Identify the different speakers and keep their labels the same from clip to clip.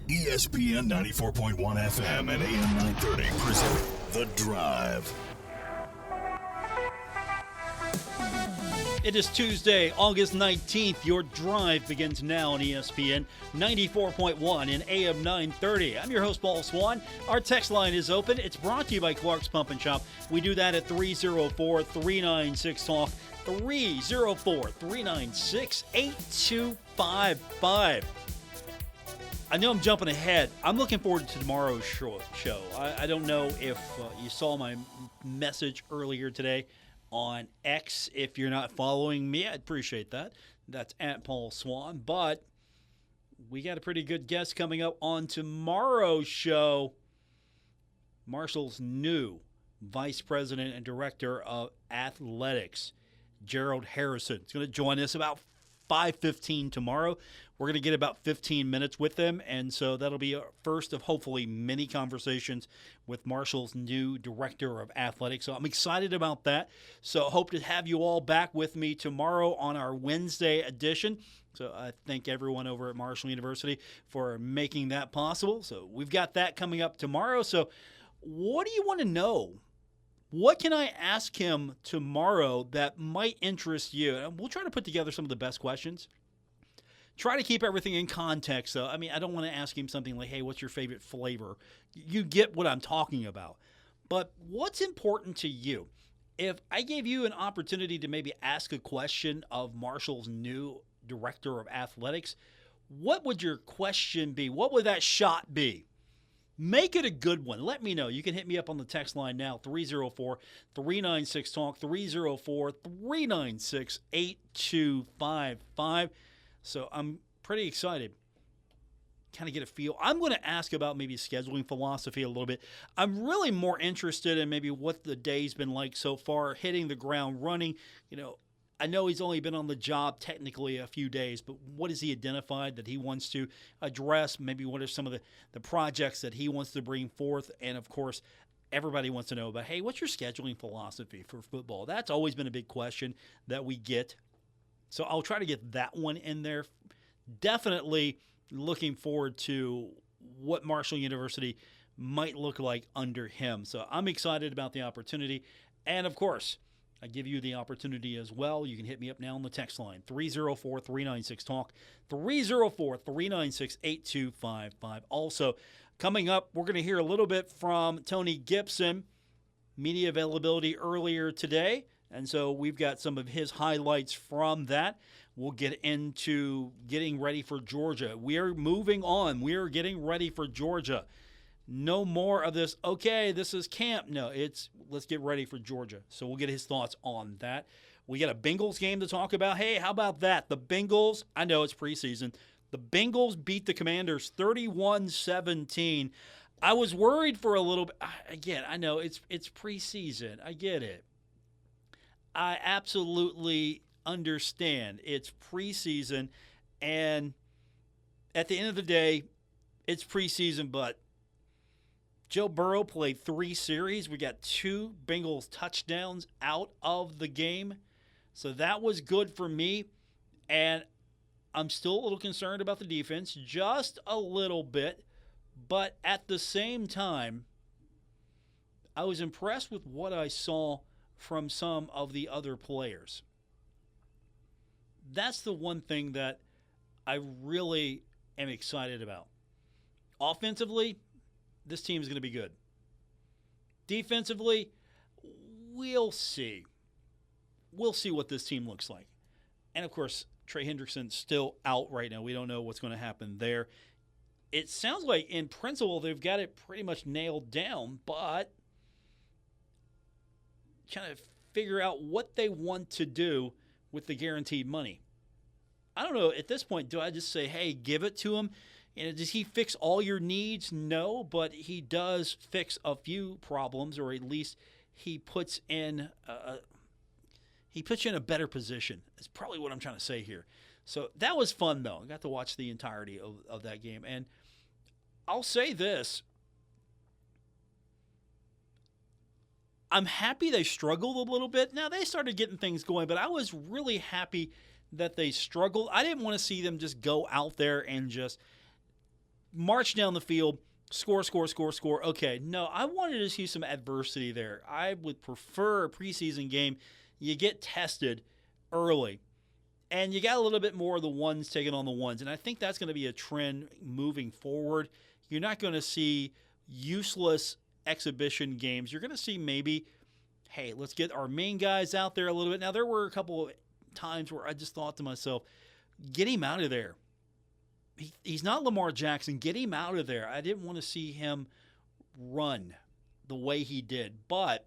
Speaker 1: ESPN 94.1 FM and AM 930 present The Drive.
Speaker 2: It is Tuesday, August 19th. Your drive begins now on ESPN 94.1 and AM 930. I'm your host, Paul Swann. Our text line is open. It's brought to you by Clark's Pump and Shop. We do that at 304-396-TALK, 304-396-8255. I know I'm jumping ahead. I'm looking forward to tomorrow's show. I don't know if you saw my message earlier today on X. If you're not following me, I'd appreciate that. That's at Paul Swann. But we got a pretty good guest coming up on tomorrow's show. Marshall's new Vice President and Director of Athletics, Gerald Harrison, is going to join us about 5:15 tomorrow. We're going to get about 15 minutes with them, and so that'll be a first of hopefully many conversations with Marshall's new Director of Athletics. So I'm excited about that. So hope to have you all back with me tomorrow on our Wednesday edition. So I thank everyone over at Marshall University for making that possible. So we've got that coming up tomorrow. So what do you want to know? What can I ask him tomorrow that might interest you? And we'll try to put together some of the best questions. Try to keep everything in context, though. I mean, I don't want to ask him something like, hey, what's your favorite flavor? You get what I'm talking about. But what's important to you? If I gave you an opportunity to maybe ask a question of Marshall's new Director of Athletics, what would your question be? What would that shot be? Make it a good one. Let me know. You can hit me up on the text line now, 304-396-TALK, 304-396-8255. So I'm pretty excited. Kind of get a feel. I'm going to ask about maybe scheduling philosophy a little bit. I'm really more interested in maybe what the day's been like so far, hitting the ground running. You know, I know he's only been on the job technically a few days, but what has he identified that he wants to address? Maybe what are some of the projects that he wants to bring forth? And, of course, everybody wants to know about, hey, what's your scheduling philosophy for football? That's always been a big question that we get. So I'll try to get that one in there. Definitely looking forward to what Marshall University might look like under him. So I'm excited about the opportunity. And, of course, I give you the opportunity as well. You can hit me up now on the text line, 304-396-TALK, 304-396-8255. Also, coming up, we're going to hear a little bit from Tony Gibson, media availability earlier today. And so we've got some of his highlights from that. We'll get into getting ready for Georgia. We are moving on. We are getting ready for Georgia. No more of this, okay, this is camp. No, it's let's get ready for Georgia. So we'll get his thoughts on that. We got a Bengals game to talk about. Hey, how about that? The Bengals, I know it's preseason. The Bengals beat the Commanders 31-17. I was worried for a little bit. Again, I know it's preseason. I get it. I absolutely understand. It's preseason, and at the end of the day, it's preseason, but Joe Burrow played 3 series. We got 2 Bengals touchdowns out of the game, so that was good for me, and I'm still a little concerned about the defense, just a little bit, but at the same time, I was impressed with what I saw from some of the other players. That's the one thing that I really am excited about. Offensively, this team is going to be good. Defensively, we'll see. We'll see what this team looks like. And, of course, Trey Hendrickson's still out right now. We don't know what's going to happen there. It sounds like, in principle, they've got it pretty much nailed down, but trying to figure out what they want to do with the guaranteed money. I don't know. At this point, do I just say, hey, give it to him? And does he fix all your needs? No, but he does fix a few problems, or at least he puts in a better position. That's probably what I'm trying to say here. So that was fun, though. I got to watch the entirety of that game. And I'll say this. I'm happy they struggled a little bit. Now, they started getting things going, but I was really happy that they struggled. I didn't want to see them just go out there and just march down the field, score. Okay, no, I wanted to see some adversity there. I would prefer a preseason game. You get tested early, and you got a little bit more of the ones taking on the ones. And I think that's going to be a trend moving forward. You're not going to see useless exhibition games. You're going to see maybe, hey, let's get our main guys out there a little bit. Now, there were a couple of times where I just thought to myself, get him out of there. He's not Lamar Jackson. Get him out of there. I didn't want to see him run the way he did. But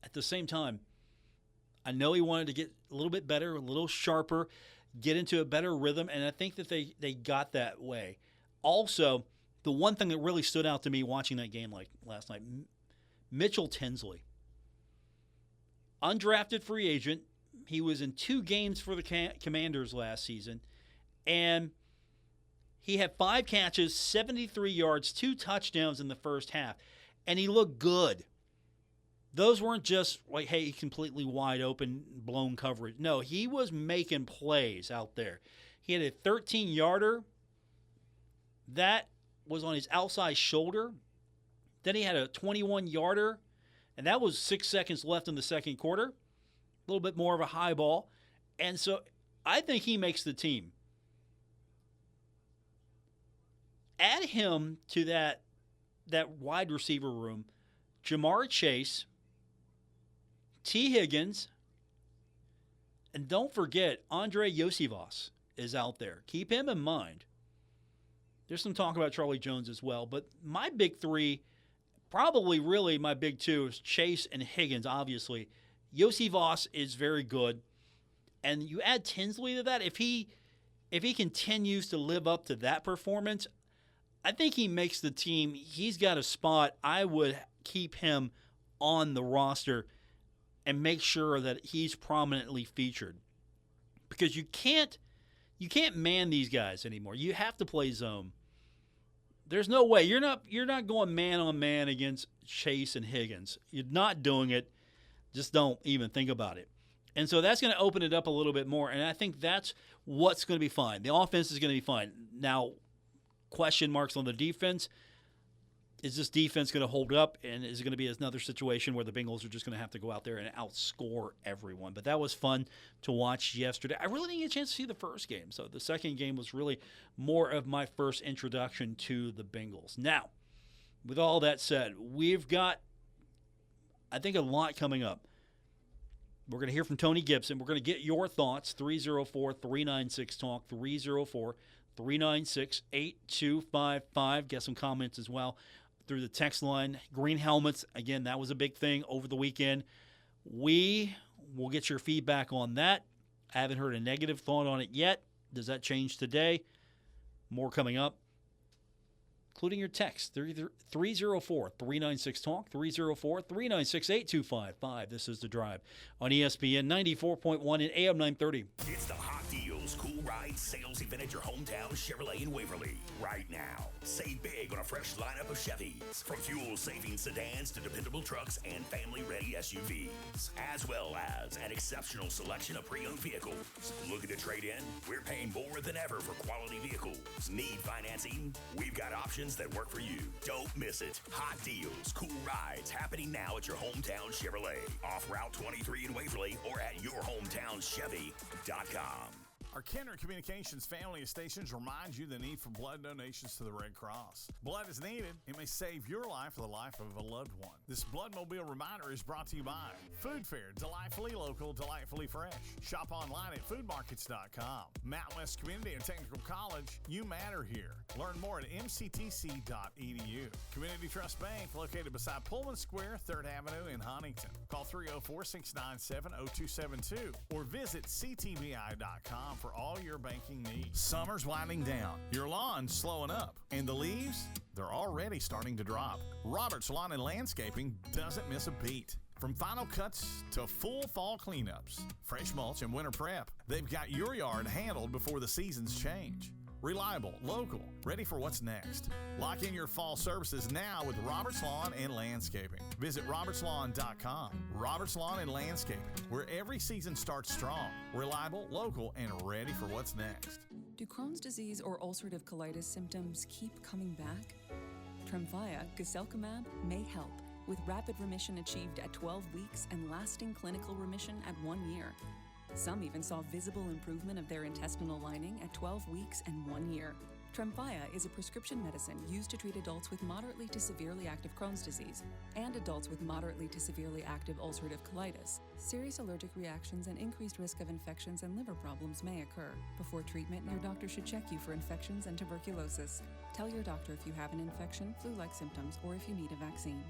Speaker 2: at the same time, I know he wanted to get a little bit better, a little sharper, get into a better rhythm, and I think that they got that way. Also, the one thing that really stood out to me watching that game like last night, Mitchell Tinsley. Undrafted free agent. He was in 2 games for the Commanders last season, and he had 5 catches, 73 yards, 2 touchdowns in the first half, and he looked good. Those weren't just like, hey, completely wide open, blown coverage. No, he was making plays out there. He had a 13-yarder. That was on his outside shoulder. Then he had a 21-yarder, and that was 6 seconds left in the second quarter. A little bit more of a high ball. And so I think he makes the team. Add him to that wide receiver room, Jamar Chase, T. Higgins, and don't forget, Andre Yosivas is out there. Keep him in mind. There's some talk about Charlie Jones as well, but my big 3, probably really my big 2 is Chase and Higgins, obviously. Yosivas is very good, and you add Tinsley to that. If he continues to live up to that performance, I think he makes the team. He's got a spot. I would keep him on the roster and make sure that he's prominently featured, because you can't man these guys anymore. You have to play zone. There's no way you're not going man on man against Chase and Higgins. You're not doing it. Just don't even think about it. And so that's going to open it up a little bit more, and I think that's what's going to be fine. The offense is going to be fine. Now, question marks on the defense. Is this defense going to hold up, and is it going to be another situation where the Bengals are just going to have to go out there and outscore everyone? But that was fun to watch yesterday. I really didn't get a chance to see the first game, so the second game was really more of my first introduction to the Bengals. Now, with all that said, we've got, I think, a lot coming up. We're going to hear from Tony Gibson. We're going to get your thoughts, 304-396-TALK, 304-396-8255. Get some comments as well through the text line. Green helmets, again, that was a big thing over the weekend. We will get your feedback on that. I haven't heard a negative thought on it yet. Does that change today? More coming up, including your text, 304-396-TALK, 304-396-8255. This is The Drive on ESPN 94.1 and AM 930.
Speaker 1: It's the Hot Deals Cool Ride sales event at your hometown Chevrolet in Waverly. Right now, save big on a fresh lineup of Chevys, from fuel-saving sedans to dependable trucks and family-ready SUVs, as well as an exceptional selection of pre-owned vehicles. Looking to trade in? We're paying more than ever for quality vehicles. Need financing? We've got options that work for you. Don't miss it. Hot Deals, Cool Rides, happening now at your hometown Chevrolet. Off Route 23 in Waverly or at yourhometownchevy.com.
Speaker 3: Our Kenner Communications family of stations remind you the need for blood donations to the Red Cross. Blood is needed. It may save your life or the life of a loved one. This Bloodmobile reminder is brought to you by Food Fair, delightfully local, delightfully fresh. Shop online at foodmarkets.com. Mountain West Community and Technical College, you matter here. Learn more at mctc.edu. Community Trust Bank, located beside Pullman Square, 3rd Avenue in Huntington. Call 304-697-0272 or visit ctbi.com for all your banking needs. Summer's winding down, your lawn's slowing up, and the leaves, they're already starting to drop. Robert's Lawn and Landscaping doesn't miss a beat. From final cuts to full fall cleanups, fresh mulch and winter prep, they've got your yard handled before the seasons change. Reliable, local, ready for what's next. Lock in your fall services now with Roberts Lawn and Landscaping. Visit robertslawn.com. Roberts Lawn and Landscaping, where every season starts strong, reliable, local, and ready for what's next.
Speaker 4: Do Crohn's disease or ulcerative colitis symptoms keep coming back? Tremfya guselkumab may help, with rapid remission achieved at 12 weeks and lasting clinical remission at 1 year. Some even saw visible improvement of their intestinal lining at 12 weeks and 1 year. Tremfya is a prescription medicine used to treat adults with moderately to severely active Crohn's disease and adults with moderately to severely active ulcerative colitis. Serious allergic reactions and increased risk of infections and liver problems may occur. Before treatment, your doctor should check you for infections and tuberculosis. Tell your doctor if you have an infection, flu-like symptoms, or if you need a vaccine.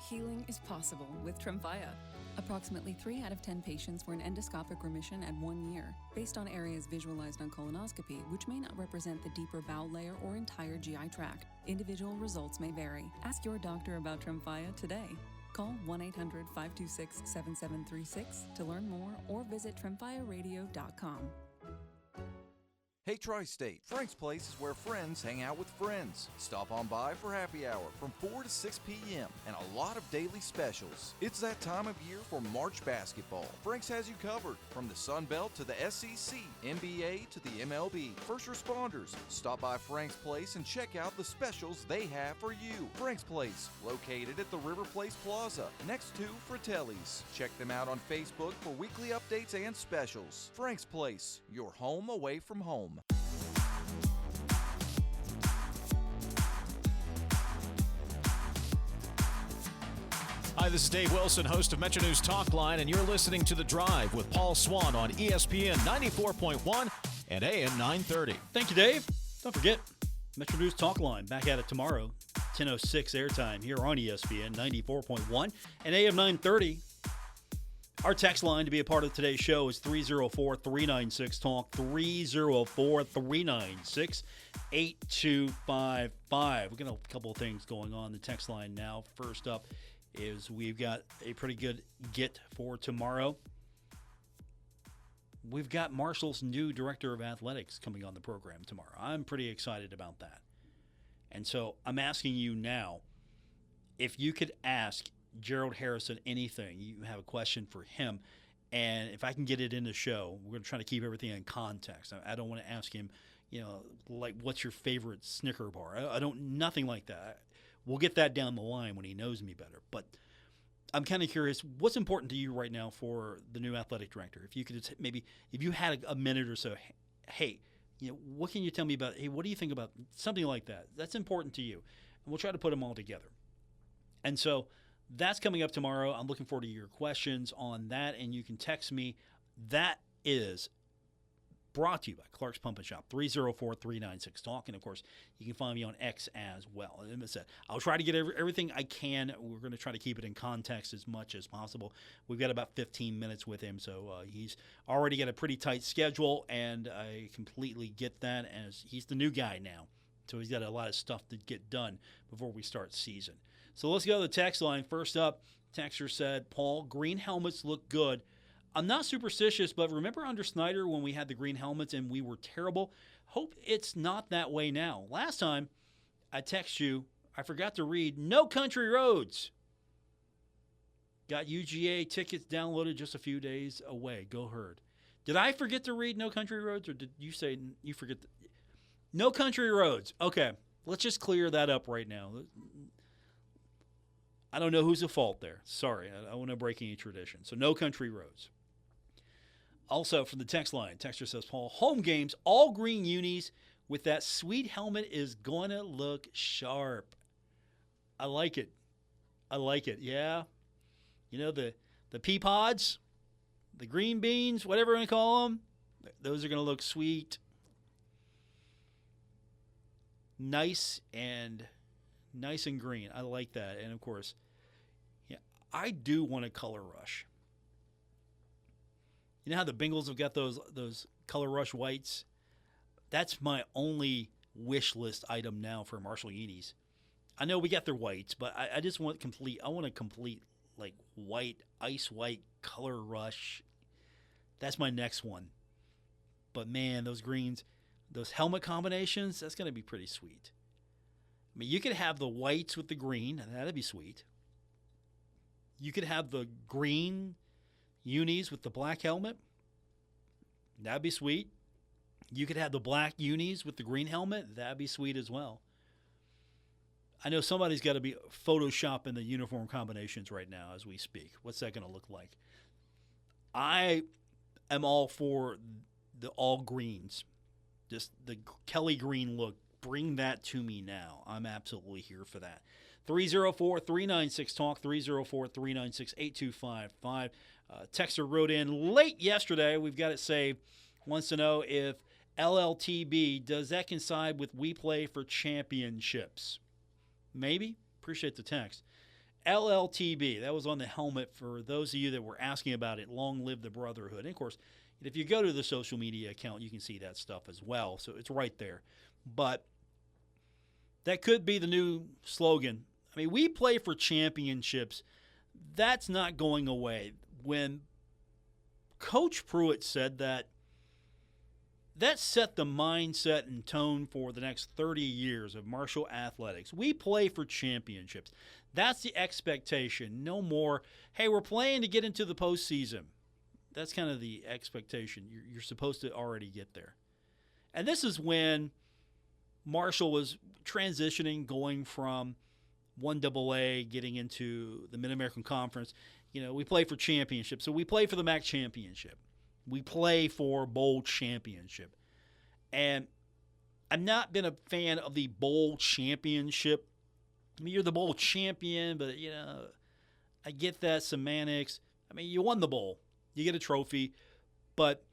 Speaker 4: Healing is possible with Tremfya. Approximately 3 out of 10 patients were in endoscopic remission at 1 year, based on areas visualized on colonoscopy, which may not represent the deeper bowel layer or entire GI tract. Individual results may vary. Ask your doctor about Tremfya today. Call 1-800-526-7736 to learn more or visit tremfyaradio.com.
Speaker 5: Hey Tri-State, Frank's Place is where friends hang out with friends. Stop on by for happy hour from 4 to 6 p.m. and a lot of daily specials. It's that time of year for March basketball. Frank's has you covered from the Sun Belt to the SEC, NBA to the MLB. First responders, stop by Frank's Place and check out the specials they have for you. Frank's Place, located at the River Place Plaza, next to Fratelli's. Check them out on Facebook for weekly updates and specials. Frank's Place, your home away from home.
Speaker 6: Hi, this is Dave Wilson, host of Metro News Talkline, and you're listening to The Drive with Paul Swann on ESPN 94.1 and AM 930.
Speaker 2: Thank you, Dave. Don't forget, Metro News Talkline back at it tomorrow, 10:06 airtime here on ESPN 94.1 and AM 930. Our text line to be a part of today's show is 304-396-TALK, 304-396-8255. We've got a couple of things going on the text line now. First up is we've got a pretty good get for tomorrow. We've got Marshall's new director of athletics coming on the program tomorrow. I'm pretty excited about that. And so I'm asking you now, if you could ask Gerald Harrison anything, you have a question for him, and if I can get it in the show, we're going to try to keep everything in context. I don't want to ask him, like, what's your favorite Snicker bar? I don't, nothing like that. We'll get that down the line when he knows me better. But I'm kind of curious, what's important to you right now for the new athletic director? If you could maybe, if you had a minute or so, hey, what can you tell me about, hey, what do you think about something like that? That's important to you. And we'll try to put them all together. And so that's coming up tomorrow. I'm looking forward to your questions on that, and you can text me. That is brought to you by Clark's Pump and Shop, 304-396-TALK. And, of course, you can find me on X as well. As I said, I'll try to get everything I can. We're going to try to keep it in context as much as possible. We've got about 15 minutes with him, so he's already got a pretty tight schedule, and I completely get that, as he's the new guy now. So he's got a lot of stuff to get done before we start season. So let's go to the text line. First up, texter said, Paul, green helmets look good. I'm not superstitious, but remember under Snyder when we had the green helmets and we were terrible? Hope it's not that way now. Last time I text you, I forgot to read No Country Roads. Got UGA tickets downloaded just a few days away. Go Herd. Did I forget to read No Country Roads, or did you say you forget? No Country Roads. Okay, let's just clear that up right now. I don't know who's at fault there. Sorry, I don't want to break any tradition. So No Country Roads. Also, from the text line, texter says, Paul, home games, all green unis with that sweet helmet is going to look sharp. I like it. I like it, yeah. The pea pods, the green beans, whatever you want to call them, those are going to look sweet. Nice and green. I like that. And, of course, I do want a color rush. You know how the Bengals have got those color rush whites? That's my only wish list item now for Marshall Unis. I know we got their whites, but I just want complete. I want a complete, like, white, ice white color rush. That's my next one. But, man, those greens, those helmet combinations, that's going to be pretty sweet. I mean, you could have the whites with the green, and that'd be sweet. You could have the green unis with the black helmet. That'd be sweet. You could have the black unis with the green helmet. That'd be sweet as well. I know somebody's got to be photoshopping the uniform combinations right now as we speak. What's that going to look like? I am all for the all greens. Just the Kelly green look. Bring that to me now. I'm absolutely here for that. 304-396-TALK, 304-396-8255. Texter wrote in late yesterday. We've got it saved. Wants to know if LLTB, does that coincide with We Play for Championships? Maybe. Appreciate the text. LLTB, that was on the helmet for those of you that were asking about it. Long live the brotherhood. And of course, if you go to the social media account, you can see that stuff as well. So it's right there. But that could be the new slogan. I mean, we play for championships. That's not going away. When Coach Pruitt said that, that set the mindset and tone for the next 30 years of Marshall athletics. We play for championships. That's the expectation. No more, hey, we're playing to get into the postseason. That's kind of the expectation. You're supposed to already get there. And this is when Marshall was transitioning, going from 1AA, getting into the Mid-American Conference. You know, we play for championships. So we play for the MAC championship. We play for bowl championship. And I've not been a fan of the bowl championship. I mean, you're the bowl champion, but, you know, I get that semantics. I mean, you won the bowl. You get a trophy. But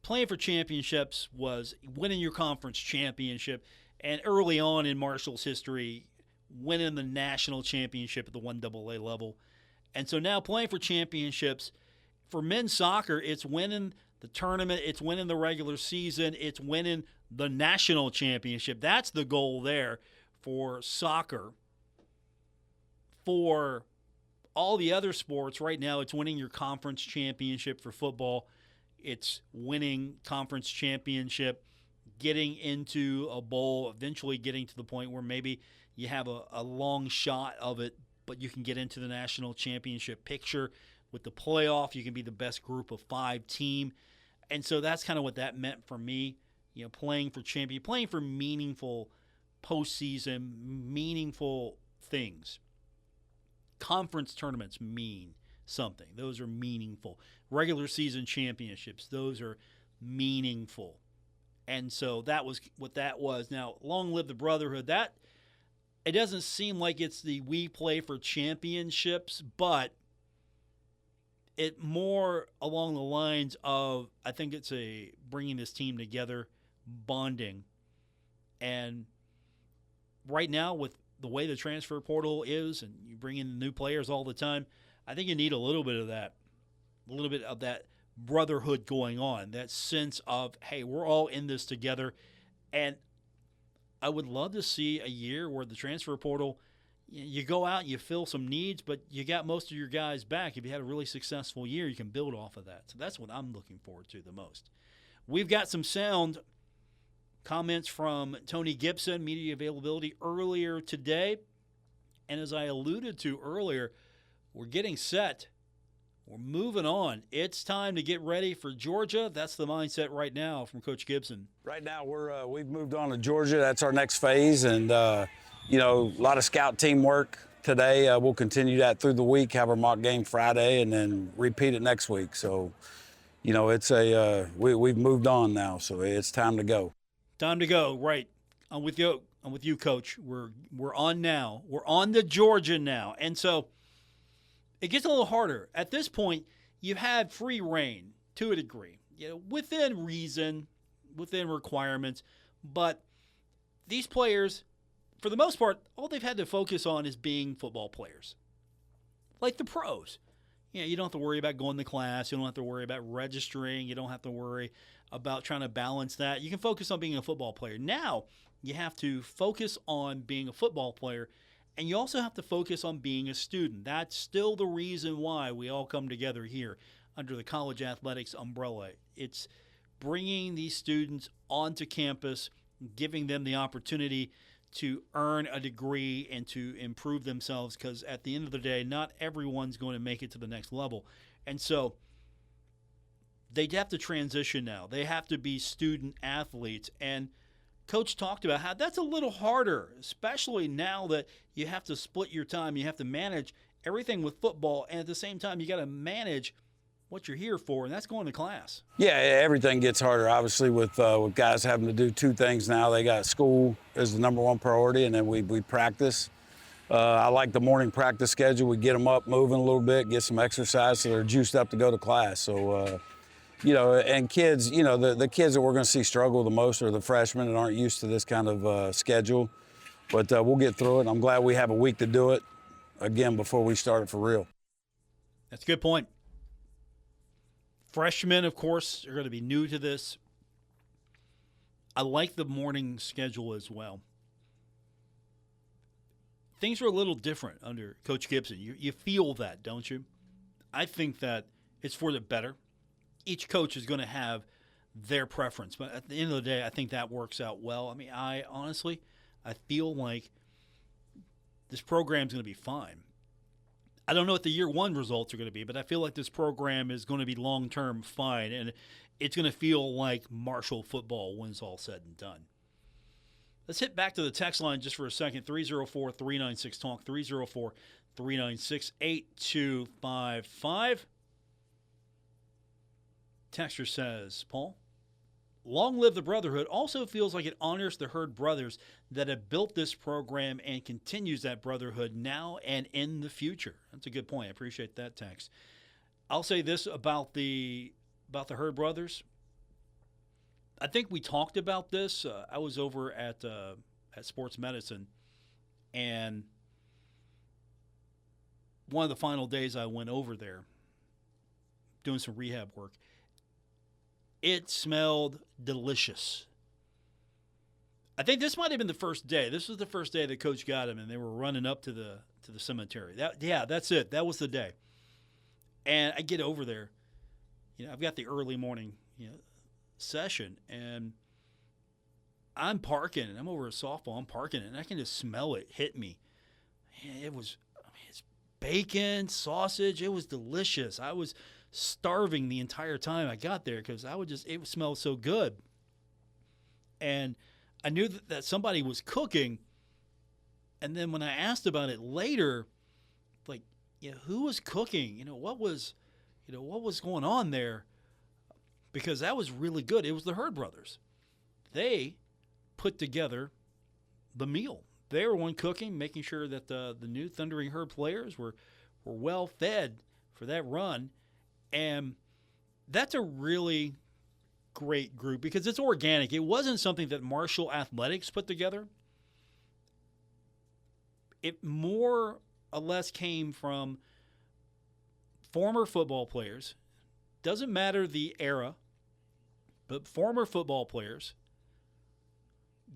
Speaker 2: playing for championships was winning your conference championship. And early on in Marshall's history, winning the national championship at the 1AA level. And so now playing for championships, for men's soccer, it's winning the tournament, it's winning the regular season, it's winning the national championship. That's the goal there for soccer. For all the other sports, right now it's winning your conference championship. For football, it's winning conference championship, getting into a bowl, eventually getting to the point where maybe you have a long shot of it, but you can get into the national championship picture. With the playoff, you can be the best group of 5 team. And so that's kind of what that meant for me, you know, playing for champion, playing for meaningful postseason, meaningful things. Conference tournaments mean something. Those are meaningful. Regular season championships, those are meaningful. And so that was what that was. Now, long live the brotherhood. That, it doesn't seem like it's the we play for championships, but it more along the lines of, I think it's a bringing this team together, bonding. And right now, with the way the transfer portal is, and you bring in new players all the time, I think you need a little bit of that brotherhood going on, that sense of, hey, we're all in this together. And I would love to see a year where the transfer portal, you go out, you fill some needs, but you got most of your guys back. If you had a really successful year, you can build off of that. So that's what I'm looking forward to the most. We've got some sound comments from Tony Gibson, media availability earlier today. And as I alluded to earlier, we're getting set. We're moving on. It's time to get ready for Georgia. That's the mindset right now from Coach Gibson.
Speaker 7: Right now, we've moved on to Georgia. That's our next phase, and you know, a lot of scout teamwork today. We'll continue that through the week. Have our mock game Friday, and then repeat it next week. So, you know, it's we've moved on now, so it's time to go.
Speaker 2: Time to go. Right. I'm with you. I'm with you, Coach. We're on now. We're on to Georgia now, and so it gets a little harder. At this point, you've had free reign to a degree, you know, within reason, within requirements. But these players, for the most part, all they've had to focus on is being football players. Like the pros. You know, you don't have to worry about going to class. You don't have to worry about registering. You don't have to worry about trying to balance that. You can focus on being a football player. Now, you have to focus on being a football player. And you also have to focus on being a student. That's still the reason why we all come together here under the college athletics umbrella. It's bringing these students onto campus, giving them the opportunity to earn a degree and to improve themselves, because at the end of the day, not everyone's going to make it to the next level. And so they have to transition now. They have to be student athletes. And Coach talked about how that's a little harder, especially now that you have to split your time. You have to manage everything with football, and at the same time, you got to manage what you're here for, and that's going to class.
Speaker 7: Yeah, everything gets harder, obviously, with guys having to do two things now. They got school as the number one priority, and then we practice. I like the morning practice schedule. We get them up, moving a little bit, get some exercise so they're juiced up to go to class. So, and kids, the kids that we're going to see struggle the most are the freshmen that aren't used to this kind of schedule. But we'll get through it. I'm glad we have a week to do it, again, before we start it for real.
Speaker 2: That's a good point. Freshmen, of course, are going to be new to this. I like the morning schedule as well. Things are a little different under Coach Gibson. You feel that, don't you? I think that it's for the better. Each coach is going to have their preference, but at the end of the day, I think that works out well. I mean, I feel like this program's going to be fine. I don't know what the year one results are going to be, but I feel like this program is going to be long-term fine, and it's going to feel like Marshall football when it's all said and done. Let's hit back to the text line just for a second, 304-396-TALK, 304-396-8255. Texter says, Paul, long live the Brotherhood also feels like it honors the Herd brothers that have built this program and continues that brotherhood now and in the future. That's a good point. I appreciate that text. I'll say this about the Herd brothers. I think we talked about this. I was over at Sports Medicine, and one of the final days I went over there doing some rehab work. It smelled delicious. I think this might have been the first day. This was the first day that Coach got him, and they were running up to the cemetery. That's it. That was the day. And I get over there. I've got the early morning session, and I'm parking, and I'm over at softball. I'm parking, and I can just smell it hit me. And it's bacon, sausage. It was delicious. I was starving the entire time I got there because it smelled so good. And I knew that somebody was cooking. And then when I asked about it later, who was cooking? What was going on there? Because that was really good. It was the Herd brothers. They put together the meal. They were one cooking, making sure that the new Thundering Herd players were well fed for that run. And that's a really great group because it's organic. It wasn't something that Marshall Athletics put together. It more or less came from former football players. Doesn't matter the era, but former football players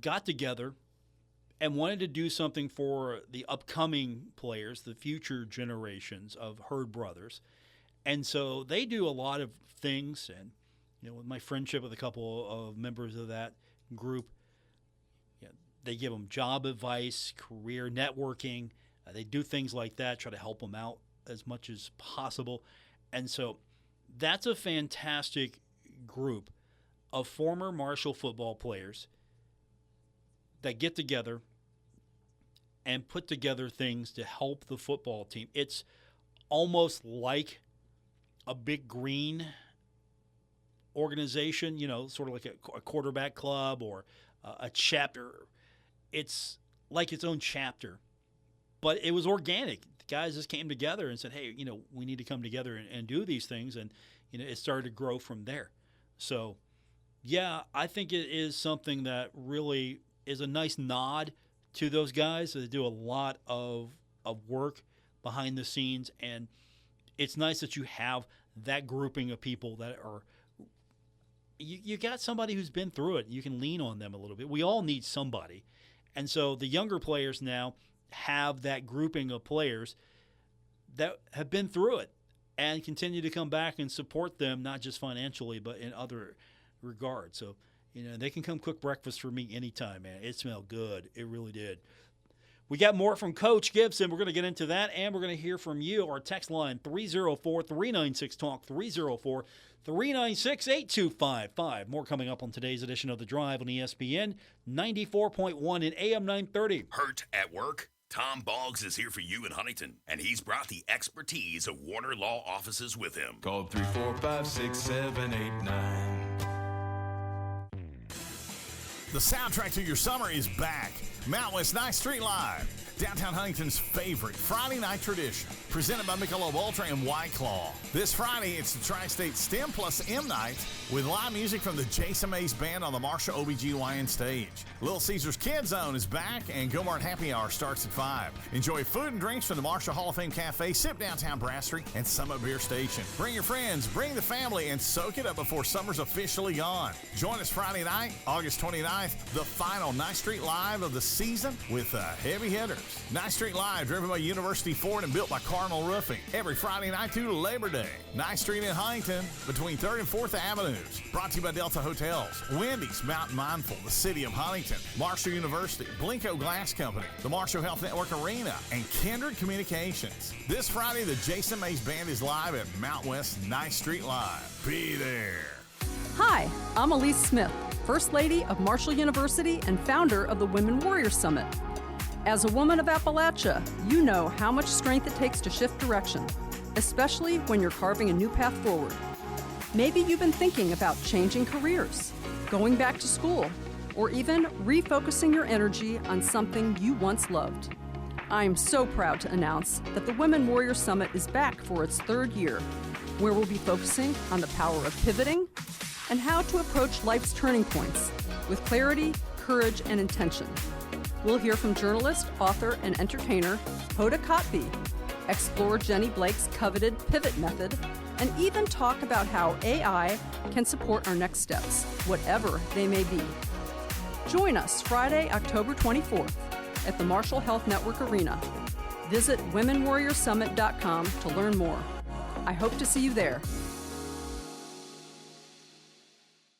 Speaker 2: got together and wanted to do something for the upcoming players, the future generations of Herd brothers. And so they do a lot of things, and with my friendship with a couple of members of that group, they give them job advice, career networking. They do things like that, try to help them out as much as possible. And so that's a fantastic group of former Marshall football players that get together and put together things to help the football team. It's almost like a Big Green organization, sort of like a quarterback club or a chapter. It's like its own chapter, but it was organic. The guys just came together and said, hey, we need to come together and do these things. And, it started to grow from there. So, yeah, I think it is something that really is a nice nod to those guys. They do a lot of work behind the scenes, and it's nice that you have that grouping of people that are you got somebody who's been through it. You can lean on them a little bit. We all need somebody. And so the younger players now have that grouping of players that have been through it and continue to come back and support them, not just financially, but in other regard. So, they can come cook breakfast for me anytime, man. It smelled good. It really did. We got more from Coach Gibson. We're going to get into that, and we're going to hear from you. Our text line, 304-396-TALK, 304-396-8255. More coming up on today's edition of The Drive on ESPN 94.1 and AM 930.
Speaker 1: Hurt at work? Tom Boggs is here for you in Huntington, and he's brought the expertise of Warner Law Offices with him.
Speaker 8: Call 345-6789.
Speaker 3: The soundtrack to your summer is back. Mount West 9th Street Live. Downtown Huntington's favorite Friday night tradition. Presented by Michelob Ultra and White Claw. This Friday, it's the Tri-State STEM plus M night with live music from the Jason Mays Band on the Marshall OBGYN stage. Little Caesars Kids Zone is back, and Go-Mart Happy Hour starts at 5. Enjoy food and drinks from the Marshall Hall of Fame Cafe, Sip Downtown Brasserie, and Summit Beer Station. Bring your friends, bring the family, and soak it up before summer's officially gone. Join us Friday night, August 29th, the final 9th Street Live of the season with heavy hitters. 9th Street Live, driven by University Ford and built by Cardinal Roofing. Every Friday night through Labor Day. 9th Street in Huntington, between 3rd and 4th Avenues. Brought to you by Delta Hotels, Wendy's, Mountain Mindful, the City of Huntington, Marshall University, Blinko Glass Company, the Marshall Health Network Arena, and Kindred Communications. This Friday, the Jason Mays Band is live at Mount West 9th Street Live. Be there.
Speaker 9: Hi, I'm Elise Smith, First Lady of Marshall University and founder of the Women Warrior Summit. As a woman of Appalachia, you know how much strength it takes to shift direction, especially when you're carving a new path forward. Maybe you've been thinking about changing careers, going back to school, or even refocusing your energy on something you once loved. I am so proud to announce that the Women Warrior Summit is back for its 3rd year, where we'll be focusing on the power of pivoting and how to approach life's turning points with clarity, courage, and intention. We'll hear from journalist, author, and entertainer Hoda Kotb, explore Jenny Blake's coveted pivot method, and even talk about how AI can support our next steps, whatever they may be. Join us Friday, October 24th at the Marshall Health Network Arena. Visit womenwarriorsummit.com to learn more. I hope to see you there.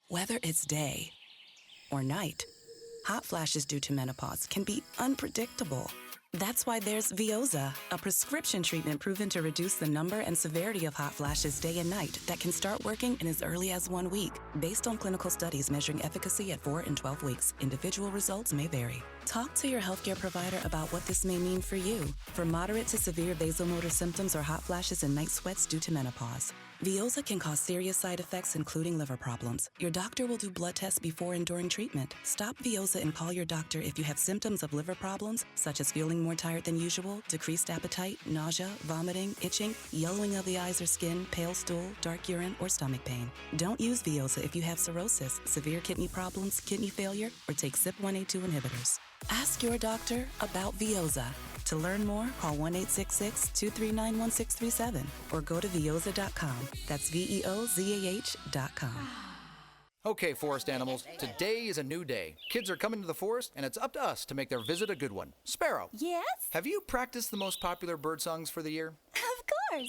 Speaker 10: Whether it's day or night, hot flashes due to menopause can be unpredictable. That's why there's Veoza, a prescription treatment proven to reduce the number and severity of hot flashes day and night that can start working in as early as 1 week. Based on clinical studies measuring efficacy at 4 and 12 weeks, individual results may vary. Talk to your healthcare provider about what this may mean for you. For moderate to severe vasomotor symptoms or hot flashes and night sweats due to menopause, Veoza can cause serious side effects, including liver problems. Your doctor will do blood tests before and during treatment. Stop Veoza and call your doctor if you have symptoms of liver problems, such as feeling more tired than usual, decreased appetite, nausea, vomiting, itching, yellowing of the eyes or skin, pale stool, dark urine, or stomach pain. Don't use Veoza if you have cirrhosis, severe kidney problems, kidney failure, or take CYP1A2 inhibitors. Ask your doctor about Veoza. To learn more, call 1-866-239-1637 or go to Veoza.com. That's VEOZAH.com.
Speaker 5: Okay, forest animals, today is a new day. Kids are coming to the forest, and it's up to us to make their visit a good one. Sparrow.
Speaker 11: Yes?
Speaker 5: Have you practiced the most popular bird songs for the year?
Speaker 11: Of course.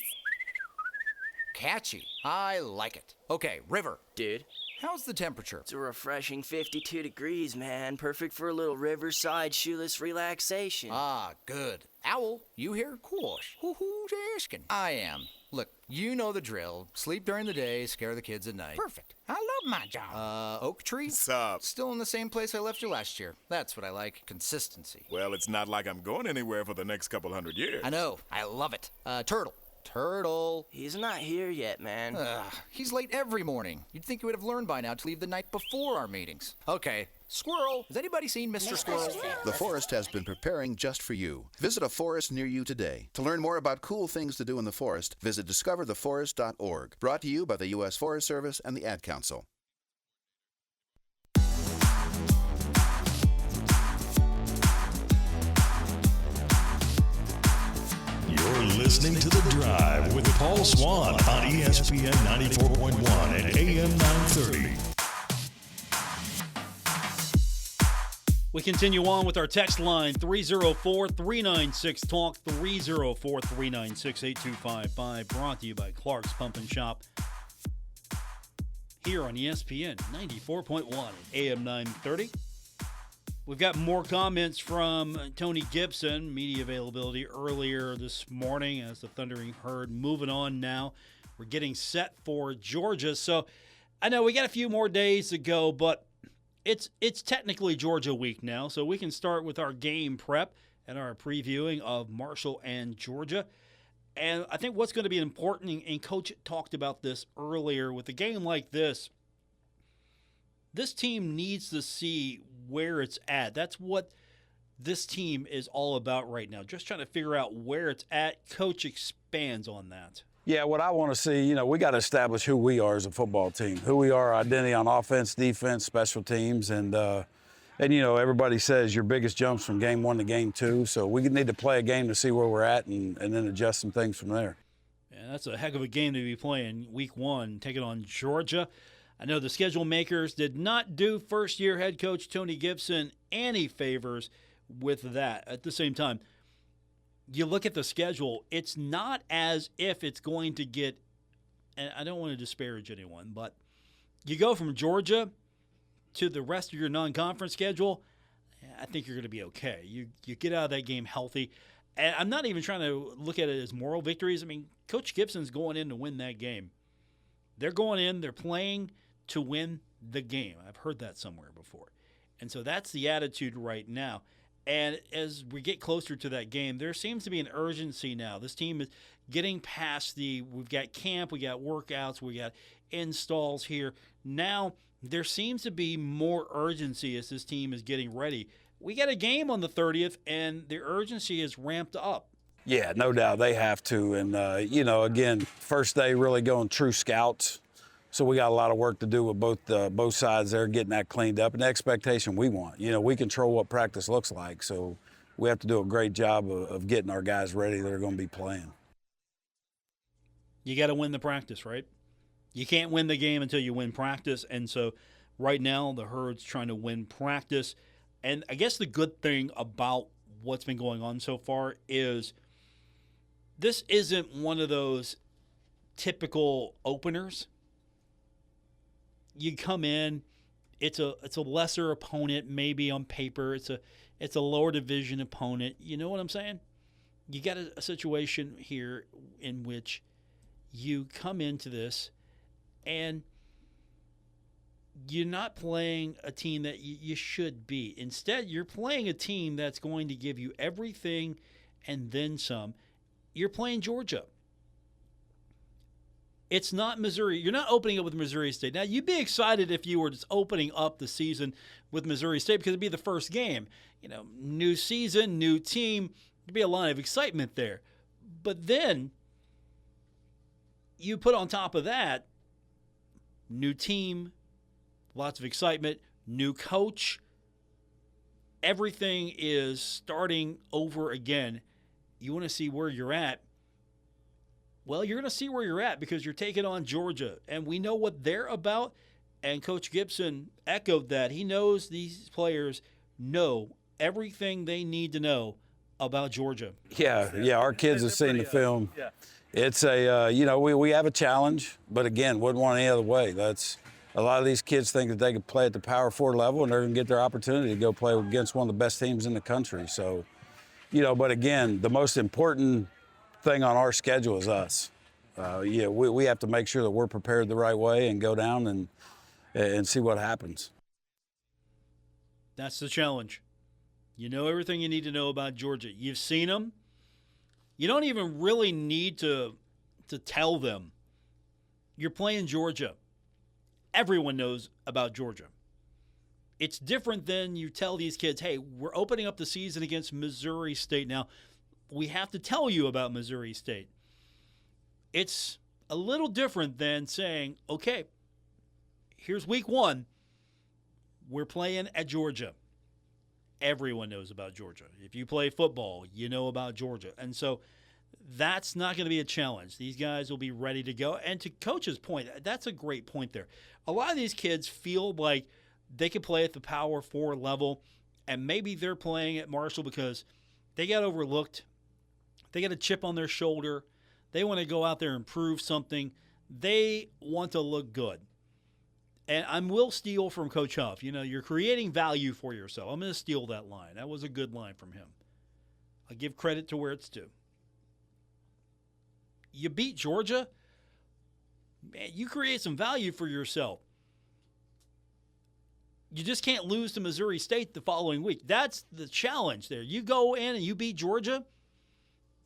Speaker 5: Catchy. I like it. Okay, River.
Speaker 12: Dude.
Speaker 5: How's the temperature?
Speaker 12: It's a refreshing 52 degrees, man. Perfect for a little riverside shoeless relaxation.
Speaker 5: Ah, good. Owl, you here? Course. Who's asking? I am. Look, you know the drill. Sleep during the day, scare the kids at night.
Speaker 13: Perfect. I love my job.
Speaker 5: Oak tree?
Speaker 14: What's up?
Speaker 5: Still in the same place I left you last year. That's what I like. Consistency.
Speaker 14: Well, it's not like I'm going anywhere for the next couple hundred years.
Speaker 5: I know. I love it. Turtle. Turtle.
Speaker 12: He's not here yet, man.
Speaker 5: He's late every morning. You'd think you would have learned by now to leave the night before our meetings. Okay. Squirrel. Has anybody seen Mr. Squirrel?
Speaker 15: The forest has been preparing just for you. Visit a forest near you today. To learn more about cool things to do in the forest, visit discovertheforest.org. Brought to you by the U.S. Forest Service and the Ad Council.
Speaker 1: You're listening to The Drive with Paul Swann on ESPN 94.1 and AM 930.
Speaker 2: We continue on with our text line, 304-396-TALK, 304-396-8255, brought to you by Clark's Pump and Shop. here on ESPN 94.1 and AM 930. We've got more comments from Tony Gibson, media availability earlier this morning as the Thundering Herd moving on now. We're getting set for Georgia. So I know we got a few more days to go, but it's technically Georgia week now. So we can start with our game prep and our previewing of Marshall and Georgia. And I think what's going to be important, and Coach talked about this earlier, with a game like this team needs to see where it's at. That's what this team is all about right now, just trying to figure out where it's at. Coach expands on that.
Speaker 7: Yeah, what I want to see, we got to establish who we are as a football team, who we are, our identity on offense, defense, special teams, and everybody says your biggest jumps from game 1 to game 2, so we need to play a game to see where we're at and then adjust some things from there.
Speaker 2: Yeah, that's a heck of a game to be playing week 1, taking on Georgia. I know the schedule makers did not do first-year head coach Tony Gibson any favors with that. At the same time, you look at the schedule, it's not as if it's going to get, and I don't want to disparage anyone, but you go from Georgia to the rest of your non-conference schedule, I think you're going to be okay. You get out of that game healthy. And I'm not even trying to look at it as moral victories. I mean, Coach Gibson's going in to win that game. They're going in, they're playing to win the game. I've heard that somewhere before. And so that's the attitude right now. And as we get closer to that game, there seems to be an urgency now. This team is getting past we've got camp, we got workouts, we got installs here. Now there seems to be more urgency as this team is getting ready. We got a game on the 30th, and the urgency is ramped up.
Speaker 7: Yeah, no doubt they have to. And, again, first day really going true scouts. So we got a lot of work to do with both sides there, getting that cleaned up. And the expectation we want. We control what practice looks like. So we have to do a great job of getting our guys ready that are going to be playing.
Speaker 2: You got to win the practice, right? You can't win the game until you win practice. And so right now the Herd's trying to win practice. And I guess the good thing about what's been going on so far is this isn't one of those typical openers. You come in, it's a lesser opponent maybe on paper. It's a lower division opponent. You know what I'm saying? You got a situation here in which you come into this and you're not playing a team that you should be. Instead, you're playing a team that's going to give you everything and then some. You're playing Georgia. It's not Missouri. You're not opening up with Missouri State. Now, you'd be excited if you were just opening up the season with Missouri State because it'd be the first game. New season, new team. There'd be a lot of excitement there. But then you put on top of that, new team, lots of excitement, new coach. Everything is starting over again. You want to see where you're at. Well, you're going to see where you're at because you're taking on Georgia, and we know what they're about, and Coach Gibson echoed that. He knows these players know everything they need to know about Georgia.
Speaker 7: Yeah, our kids have seen the film. Yeah. It's we have a challenge, but again, wouldn't want any other way. That's a lot of these kids think that they could play at the Power 4 level, and they're going to get their opportunity to go play against one of the best teams in the country. So, but again, the most important thing on our schedule is us. We have to make sure that we're prepared the right way and go down and see what happens.
Speaker 2: That's the challenge. You know everything you need to know about Georgia. You've seen them. You don't even really need to tell them. You're playing Georgia. Everyone knows about Georgia. It's different than you tell these kids, hey, we're opening up the season against Missouri State. Now, we have to tell you about Missouri State. It's a little different than saying, okay, here's week 1. We're playing at Georgia. Everyone knows about Georgia. If you play football, you know about Georgia. And so that's not going to be a challenge. These guys will be ready to go. And to Coach's point, that's a great point there. A lot of these kids feel like they can play at the Power 4 level, and maybe they're playing at Marshall because they got overlooked. They got a chip on their shoulder. They want to go out there and prove something. They want to look good. And I will steal from Coach Huff. You know, you're creating value for yourself. I'm going to steal that line. That was a good line from him. I give credit to where it's due. You beat Georgia, man, you create some value for yourself. You just can't lose to Missouri State the following week. That's the challenge there. You go in and you beat Georgia,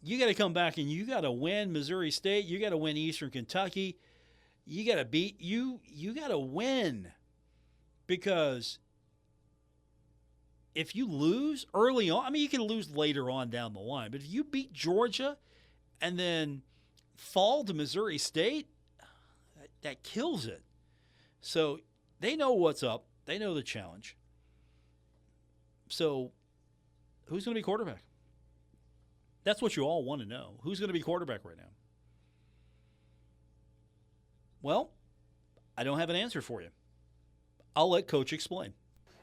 Speaker 2: you got to come back and you got to win Missouri State. You got to win Eastern Kentucky. You got to beat you got to win, because if you lose early on, I mean, you can lose later on down the line, but if you beat Georgia and then fall to Missouri State, that kills it. So they know what's up. They know the challenge. So who's going to be quarterback? That's what you all want to know. Who's going to be quarterback right now? Well, I don't have an answer for you. I'll let Coach explain.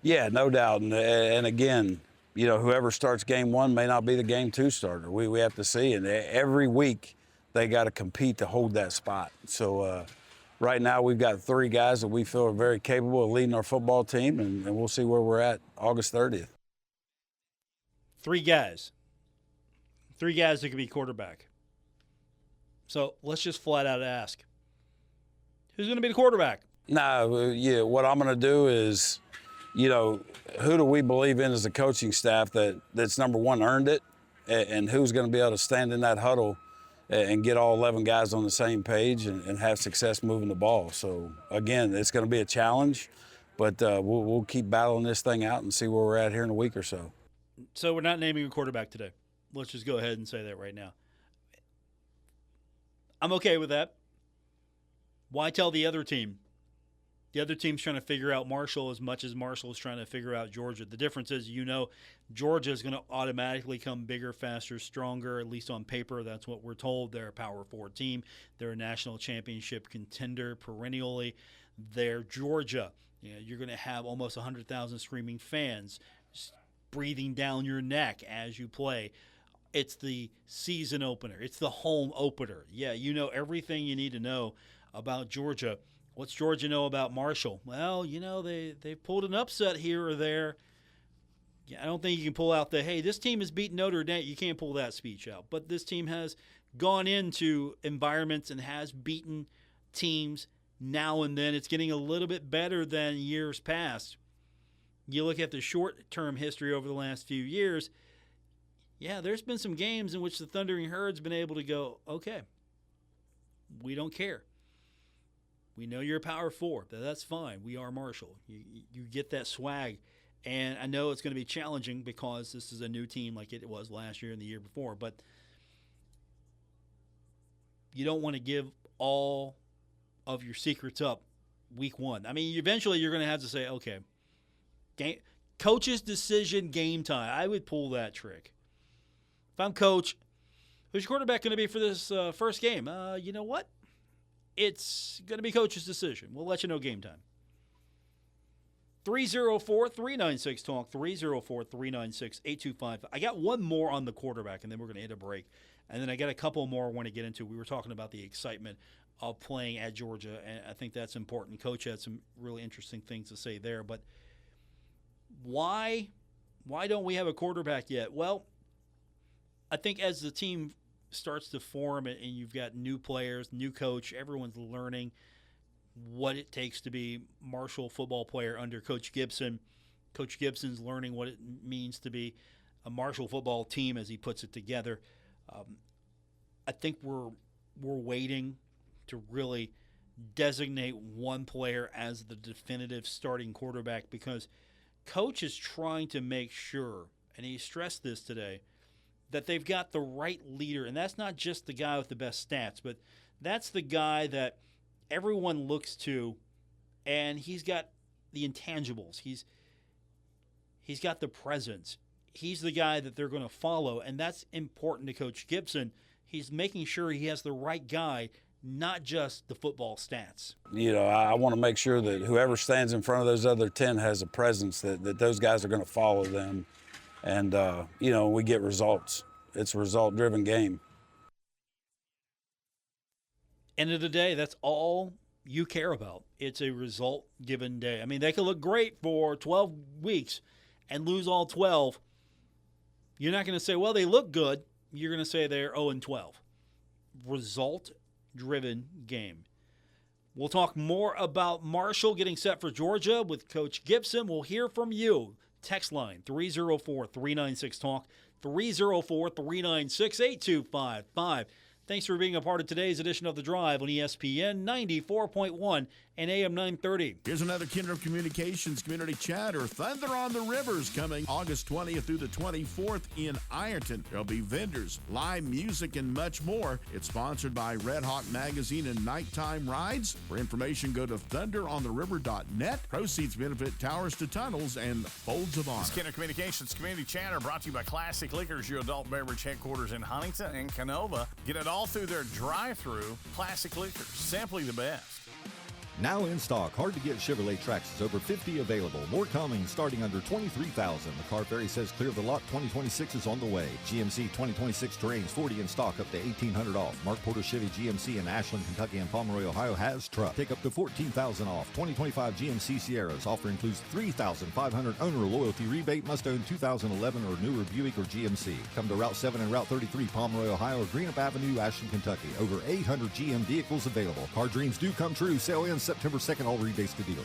Speaker 7: Yeah, no doubt. And again, you know, whoever starts game one may not be the game two starter. We have to see. And every week they got to compete to hold that spot. So right now we've got 3 guys that we feel are very capable of leading our football team, and we'll see where we're at August 30th.
Speaker 2: 3 guys. 3 guys that could be quarterback. So let's just flat out ask, who's going to be the quarterback?
Speaker 7: Yeah, what I'm going to do is, you know, who do we believe in as a coaching staff that's number one, earned it, and who's going to be able to stand in that huddle and get all 11 guys on the same page and have success moving the ball. So, again, it's going to be a challenge, but we'll keep battling this thing out and see where we're at here in a week or so.
Speaker 2: So we're not naming a quarterback today. Let's just go ahead and say that right now. I'm okay with that. Why tell the other team? The other team's trying to figure out Marshall as much as Marshall is trying to figure out Georgia. The difference is, you know, Georgia is going to automatically come bigger, faster, stronger, at least on paper. That's what we're told. They're a Power 4 team. They're a national championship contender perennially. They're Georgia. You know, you're going to have almost 100,000 screaming fans breathing down your neck as you play. It's the season opener. It's the home opener. Yeah, you know everything you need to know about Georgia. What's Georgia know about Marshall? Well, you know, they pulled an upset here or there. Yeah, I don't think you can pull out hey, this team has beaten Notre Dame. You can't pull that speech out. But this team has gone into environments and has beaten teams now and then. It's getting a little bit better than years past. You look at the short-term history over the last few years, yeah, there's been some games in which the Thundering Herd's been able to go, okay, we don't care. We know you're a Power 4. That's fine. We are Marshall. You get that swag. And I know it's going to be challenging because this is a new team like it was last year and the year before. But you don't want to give all of your secrets up week one. I mean, eventually you're going to have to say, okay, coach's decision, game time. I would pull that trick. If I'm coach, who's your quarterback going to be for this first game? You know what? It's going to be coach's decision. We'll let you know game time. 304-396-TALK, 304-396-8255. I got one more on the quarterback, and then we're going to hit a break. And then I got a couple more I want to get into. We were talking about the excitement of playing at Georgia, and I think that's important. Coach had some really interesting things to say there. But why don't we have a quarterback yet? Well, I think as the team starts to form and you've got new players, new coach, everyone's learning what it takes to be Marshall football player under Coach Gibson. Coach Gibson's learning what it means to be a Marshall football team as he puts it together. I think we're waiting to really designate one player as the definitive starting quarterback because Coach is trying to make sure, and he stressed this today, that they've got the right leader. And that's not just the guy with the best stats, but that's the guy that everyone looks to, and he's got the intangibles. He's got the presence. He's the guy that they're going to follow, and that's important to Coach Gibson. He's making sure he has the right guy, not just the football stats.
Speaker 7: You know, I want to make sure that whoever stands in front of those other 10 has a presence, that those guys are going to follow them. And, you know, we get results. It's a result-driven game.
Speaker 2: End of the day, that's all you care about. It's a result-given day. I mean, they could look great for 12 weeks and lose all 12. You're not going to say, well, they look good. You're going to say they're 0-12. Result-driven game. We'll talk more about Marshall getting set for Georgia with Coach Gibson. We'll hear from you. Text line 304-396-TALK, 304-396-8255. Thanks for being a part of today's edition of The Drive on ESPN 94.1 and AM 930.
Speaker 8: Here's another Kindred Communications Community Chatter. Thunder on the Rivers coming August 20th through the 24th in Ironton. There'll be vendors, live music, and much more. It's sponsored by Red Hawk Magazine and Nighttime Rides. For information, go to thunderontheriver.net. Proceeds benefit Towers to Tunnels and Folds of Honor.
Speaker 3: This Kindred Communications Community Chatter brought to you by Classic Liquors, your adult beverage headquarters in Huntington and Canova. Get it all through their drive-thru. Classic Liquors, simply the best.
Speaker 11: Now in stock, hard-to-get Chevrolet Traxxas, over 50 available. More coming, starting under $23,000. The Car Ferry says clear the lot, 2026 is on the way. GMC 2026 Terrains, 40 in stock, up to $1,800 off. Mark Porter Chevy GMC in Ashland, Kentucky and Pomeroy, Ohio has truck. Take up to $14,000 off. 2025 GMC Sierras. Offer includes $3,500 owner loyalty rebate. Must own 2011 or newer Buick or GMC. Come to Route 7 and Route 33, Pomeroy, Ohio, or Greenup Avenue, Ashland, Kentucky. Over 800 GM vehicles available. Car dreams do come true. Sale ends September 2nd, all rebates to dealer.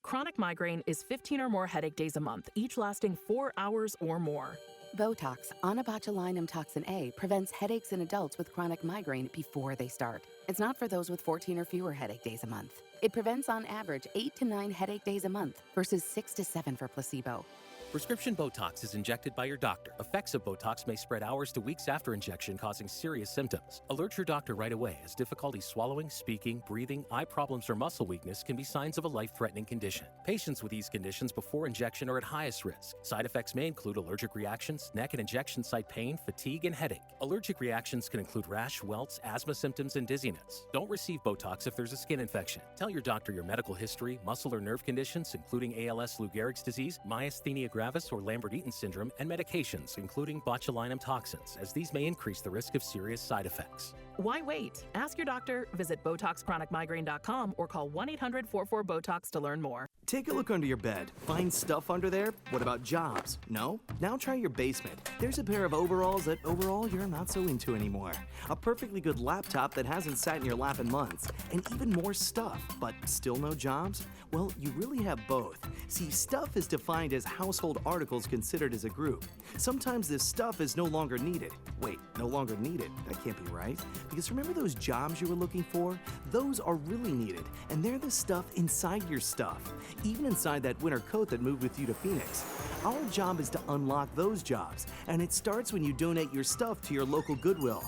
Speaker 16: Chronic migraine is 15 or more headache days a month, each lasting 4 hours or more.
Speaker 17: Botox, onabotulinum toxin A, prevents headaches in adults with chronic migraine before they start. It's not for those with 14 or fewer headache days a month. It prevents on average 8 to 9 headache days a month versus 6 to 7 for placebo.
Speaker 18: Prescription Botox is injected by your doctor. Effects of Botox may spread hours to weeks after injection, causing serious symptoms. Alert your doctor right away, as difficulty swallowing, speaking, breathing, eye problems, or muscle weakness can be signs of a life-threatening condition. Patients with these conditions before injection are at highest risk. Side effects may include allergic reactions, neck and injection site pain, fatigue, and headache. Allergic reactions can include rash, welts, asthma symptoms, and dizziness. Don't receive Botox if there's a skin infection. Tell your doctor your medical history, muscle or nerve conditions, including ALS, Lou Gehrig's disease, myasthenia gravis, or Lambert-Eaton syndrome, and medications, including botulinum toxins, as these may increase the risk of serious side effects.
Speaker 16: Why wait? Ask your doctor, visit BotoxChronicMigraine.com, or call 1-800-44-BOTOX to learn more.
Speaker 19: Take a look under your bed. Find stuff under there? What about jobs? No? Now try your basement. There's a pair of overalls that overall you're not so into anymore. A perfectly good laptop that hasn't sat in your lap in months. And even more stuff, but still no jobs? Well, you really have both. See, stuff is defined as household articles considered as a group. Sometimes this stuff is no longer needed. Wait, no longer needed? That can't be right. Because remember those jobs you were looking for? Those are really needed, and they're the stuff inside your stuff. Even inside that winter coat that moved with you to Phoenix. Our job is to unlock those jobs, and it starts when you donate your stuff to your local Goodwill.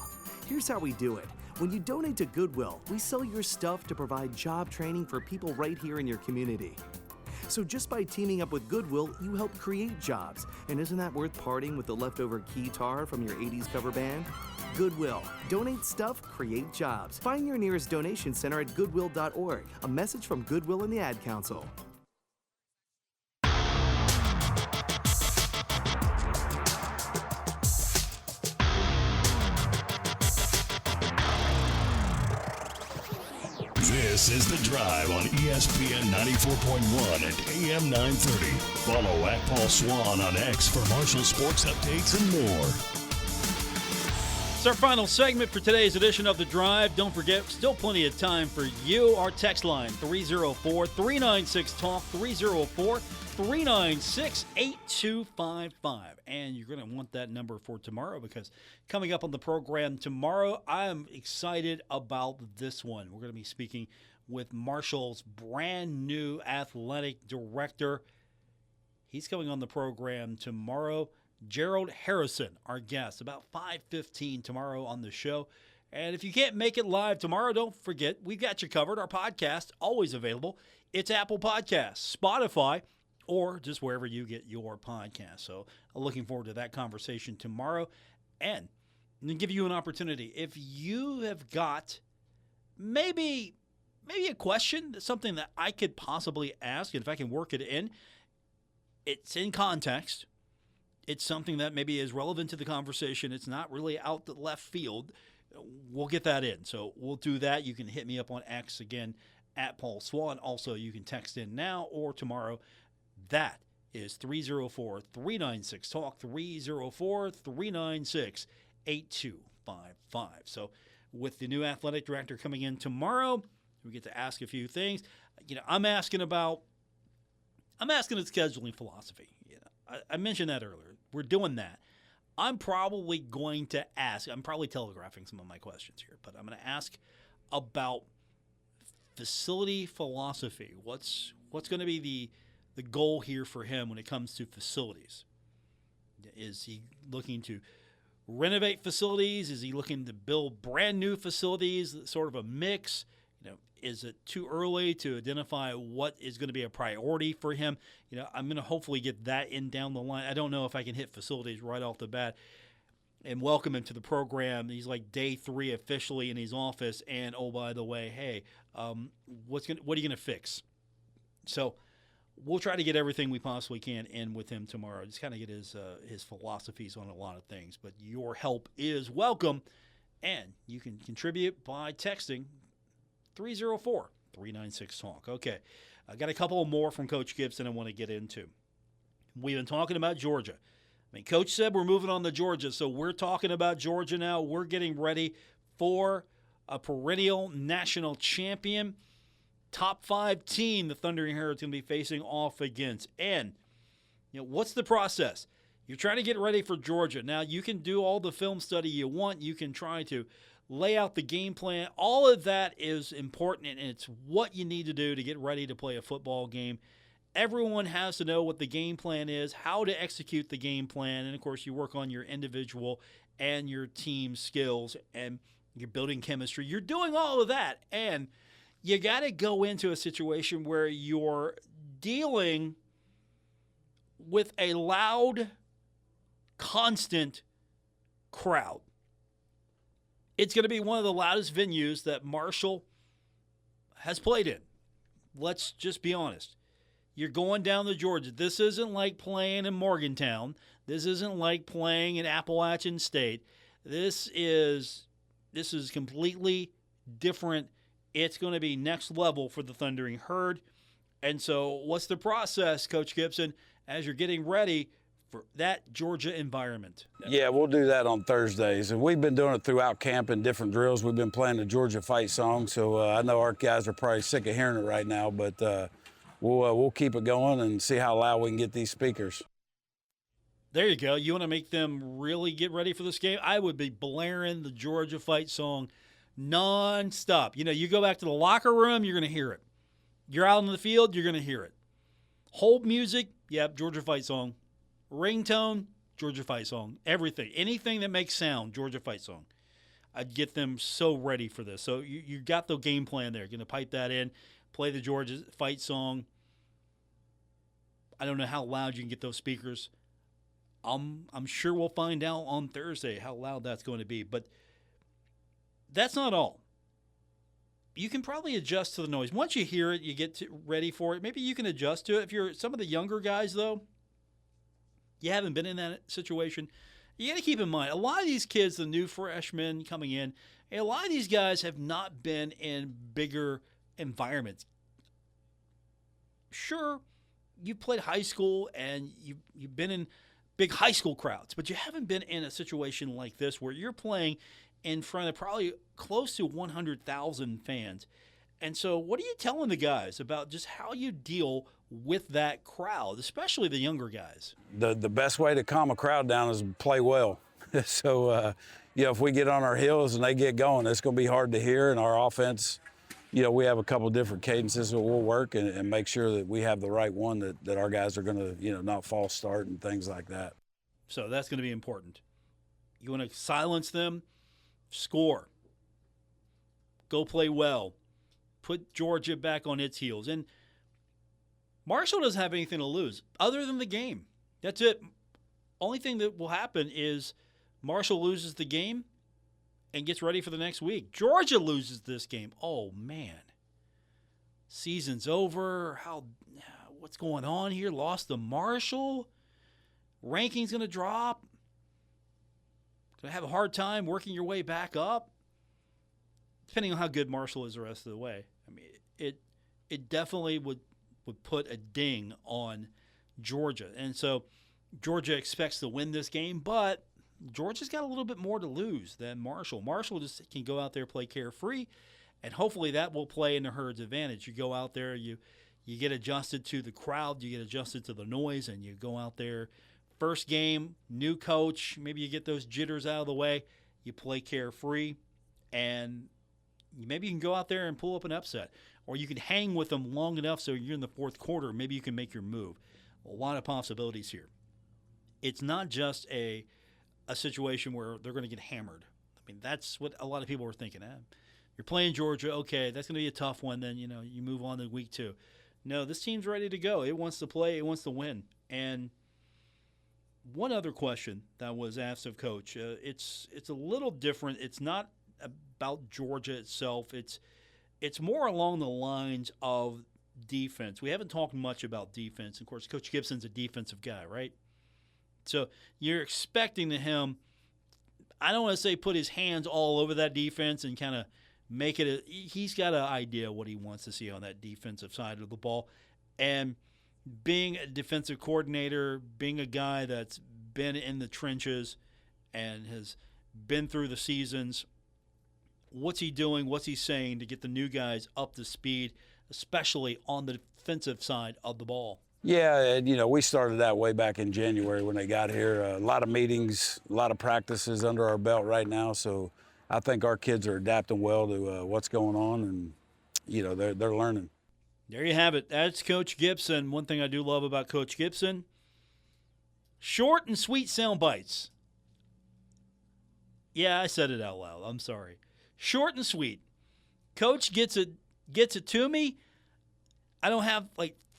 Speaker 19: Here's how we do it. When you donate to Goodwill, we sell your stuff to provide job training for people right here in your community. So just by teaming up with Goodwill, you help create jobs. And isn't that worth parting with the leftover keytar from your 80s cover band? Goodwill. Donate stuff, create jobs. Find your nearest donation center at goodwill.org. A message from Goodwill and the Ad Council.
Speaker 1: This is The Drive on ESPN 94.1 and AM 930. Follow at Paul Swann on X for Marshall sports updates and more.
Speaker 2: It's our final segment for today's edition of The Drive. Don't forget, still plenty of time for you. Our text line, 304-396-TALK, 304-396-8255. And you're going to want that number for tomorrow, because coming up on the program tomorrow, I am excited about this one. We're going to be speaking with Marshall's brand new athletic director. He's coming on the program tomorrow. Gerald Harrison, our guest, about 5:15 tomorrow on the show. And if you can't make it live tomorrow, don't forget, we've got you covered. Our podcast, always available. It's Apple Podcasts, Spotify, or just wherever you get your podcast. So I'm looking forward to that conversation tomorrow. And I'm going to give you an opportunity. If you have got maybe a question, something that I could possibly ask, and if I can work it in, it's in context. It's something that maybe is relevant to the conversation. It's not really out the left field. we'll get that in. So we'll do that. You can hit me up on X again at Paul Swann. Also, you can text in now or tomorrow. That is 304-396-TALK, 304-396-8255. So with the new athletic director coming in tomorrow, we get to ask a few things. I'm asking at scheduling philosophy. I mentioned that earlier. We're doing that. I'm probably going to ask, I'm probably telegraphing some of my questions here, but I'm going to ask about facility philosophy. What's going to be the goal here for him when it comes to facilities? Is he looking to renovate facilities? Is he looking to build brand new facilities, sort of a mix? Is it too early to identify what is going to be a priority for him? I'm going to hopefully get that in down the line. I don't know if I can hit facilities right off the bat and welcome him to the program. He's like day 3 officially in his office, and oh, by the way, hey, what are you going to fix? So we'll try to get everything we possibly can in with him tomorrow. Just kind of get his philosophies on a lot of things. But your help is welcome, and you can contribute by texting 304-396-TALK. Okay, I got a couple more from Coach Gibson I want to get into. We've been talking about Georgia. Coach said we're moving on to Georgia, so we're talking about Georgia now. We're getting ready for a perennial national champion, top 5 team the Thundering Herds going to be facing off against. And, what's the process? You're trying to get ready for Georgia. Now, you can do all the film study you want. You can try to lay out the game plan. All of that is important, and it's what you need to do to get ready to play a football game. Everyone has to know what the game plan is, how to execute the game plan, and, of course, you work on your individual and your team skills, and you're building chemistry. You're doing all of that, and you got to go into a situation where you're dealing with a loud, constant crowd. It's going to be one of the loudest venues that Marshall has played in. Let's just be honest. You're going down to Georgia. This isn't like playing in Morgantown. This isn't like playing in Appalachian State. This is completely different. It's going to be next level for the Thundering Herd. And so what's the process, Coach Gibson, as you're getting ready for that Georgia environment?
Speaker 7: Yeah, we'll do that on Thursdays. And we've been doing it throughout camp in different drills. We've been playing the Georgia fight song, so I know our guys are probably sick of hearing it right now, but we'll keep it going and see how loud we can get these speakers.
Speaker 2: There you go. You want to make them really get ready for this game? I would be blaring the Georgia fight song nonstop. You go back to the locker room, you're going to hear it. You're out in the field, you're going to hear it. Hold music, yep, Georgia fight song. Ringtone, Georgia fight song. Everything. Anything that makes sound, Georgia fight song. I'd get them so ready for this. So you got the game plan there. You're going to pipe that in, play the Georgia fight song. I don't know how loud you can get those speakers. I'm sure we'll find out on Thursday how loud that's going to be. But that's not all. You can probably adjust to the noise. Once you hear it, you get ready for it. Maybe you can adjust to it. If you're some of the younger guys, though, you haven't been in that situation, you got to keep in mind, a lot of these kids, the new freshmen coming in, a lot of these guys have not been in bigger environments. Sure, you played high school and you've been in big high school crowds, but you haven't been in a situation like this where you're playing in front of probably close to 100,000 fans. And so what are you telling the guys about just how you deal with that crowd, especially the younger guys?
Speaker 7: The best way to calm a crowd down is play well. So, if we get on our heels and they get going, it's going to be hard to hear. And our offense, we have a couple different cadences that we'll work and make sure that we have the right one that our guys are going to, not false start and things like that.
Speaker 2: So that's going to be important. You want to silence them, score, go play well, put Georgia back on its heels. And Marshall doesn't have anything to lose other than the game. That's it. Only thing that will happen is Marshall loses the game and gets ready for the next week. Georgia loses this game. Oh, man. Season's over. What's going on here? Lost to Marshall. Ranking's going to drop. Going to have a hard time working your way back up. depending on how good Marshall is the rest of the way. I mean, it definitely would put a ding on Georgia. And so Georgia expects to win this game, but Georgia's got a little bit more to lose than Marshall. Marshall just can go out there, play carefree, and hopefully that will play in the Herd's advantage. You go out there, you get adjusted to the crowd, you get adjusted to the noise, and you go out there. First game, new coach, maybe you get those jitters out of the way, you play carefree, and maybe you can go out there and pull up an upset. Or you can hang with them long enough so you're in the fourth quarter, maybe you can make your move. A lot of possibilities here. It's not just a situation where they're going to get hammered. I mean, that's what a lot of people are thinking. You're playing Georgia, okay, that's going to be a tough one. Then, you move on to week 2. No, this team's ready to go. It wants to play. It wants to win. And one other question that was asked of Coach, it's a little different. It's not about Georgia itself. It's more along the lines of defense. We haven't talked much about defense. Of course, Coach Gibson's a defensive guy, right? So you're expecting him, I don't want to say put his hands all over that defense and kind of make it he's got an idea what he wants to see on that defensive side of the ball. And being a defensive coordinator, being a guy that's been in the trenches and has been through the seasons, what's he doing, what's he saying to get the new guys up to speed, especially on the defensive side of the ball?
Speaker 7: Yeah, and, we started that way back in January when they got here. A lot of meetings, a lot of practices under our belt right now. So I think our kids are adapting well to what's going on, and, they're learning.
Speaker 2: There you have it. That's Coach Gibson. One thing I do love about Coach Gibson, short and sweet sound bites. Yeah, I said it out loud. I'm sorry. Short and sweet. Coach gets it to me. I don't have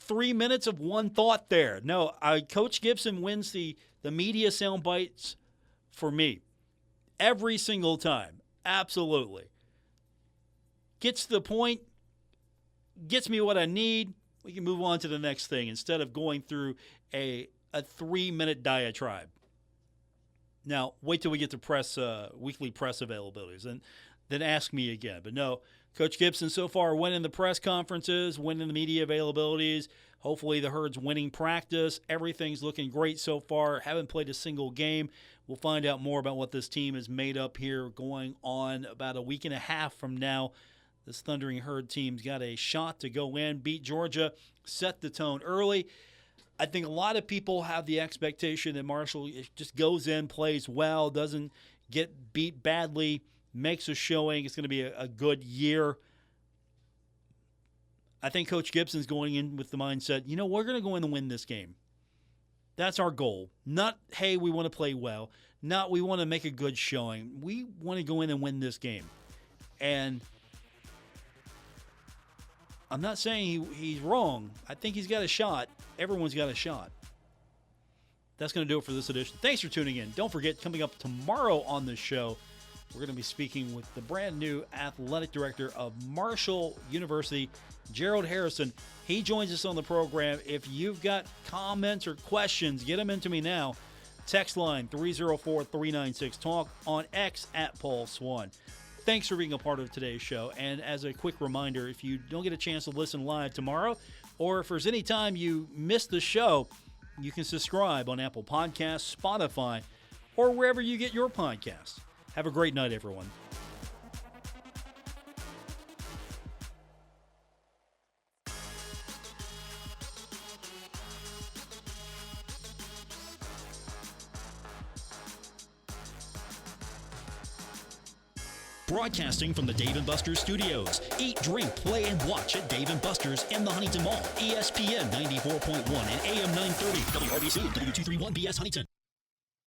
Speaker 2: 3 minutes of one thought there. No, Coach Gibson wins the media sound bites for me every single time. Absolutely. Gets to the point, gets me what I need. We can move on to the next thing instead of going through a 3-minute diatribe. Now, wait till we get to weekly press availabilities, and then ask me again. But no, Coach Gibson so far winning the press conferences, winning the media availabilities. Hopefully the Herd's winning practice. Everything's looking great so far. Haven't played a single game. We'll find out more about what this team is made up here going on about a week and a half from now. This Thundering Herd team's got a shot to go in, beat Georgia, set the tone early. I think a lot of people have the expectation that Marshall just goes in, plays well, doesn't get beat badly, makes a showing. It's going to be a good year. I think Coach Gibson's going in with the mindset, we're going to go in and win this game. That's our goal. Not, hey, we want to play well. Not, we want to make a good showing. We want to go in and win this game. And I'm not saying he's wrong. I think he's got a shot. Everyone's got a shot. That's going to do it for this edition. Thanks for tuning in. Don't forget, coming up tomorrow on the show, we're going to be speaking with the brand new athletic director of Marshall University, Gerald Harrison. He joins us on the program. If you've got comments or questions, get them into me now. Text line 304-396-TALK, on X at Paul Swann. Thanks for being a part of today's show. And as a quick reminder, if you don't get a chance to listen live tomorrow, or if there's any time you miss the show, you can subscribe on Apple Podcasts, Spotify, or wherever you get your podcasts. Have a great night, everyone.
Speaker 1: Broadcasting from the Dave & Buster's studios. Eat, drink, play, and watch at Dave & Buster's in the Huntington Mall. ESPN 94.1 and AM 930. WRBC, W231BS Huntington.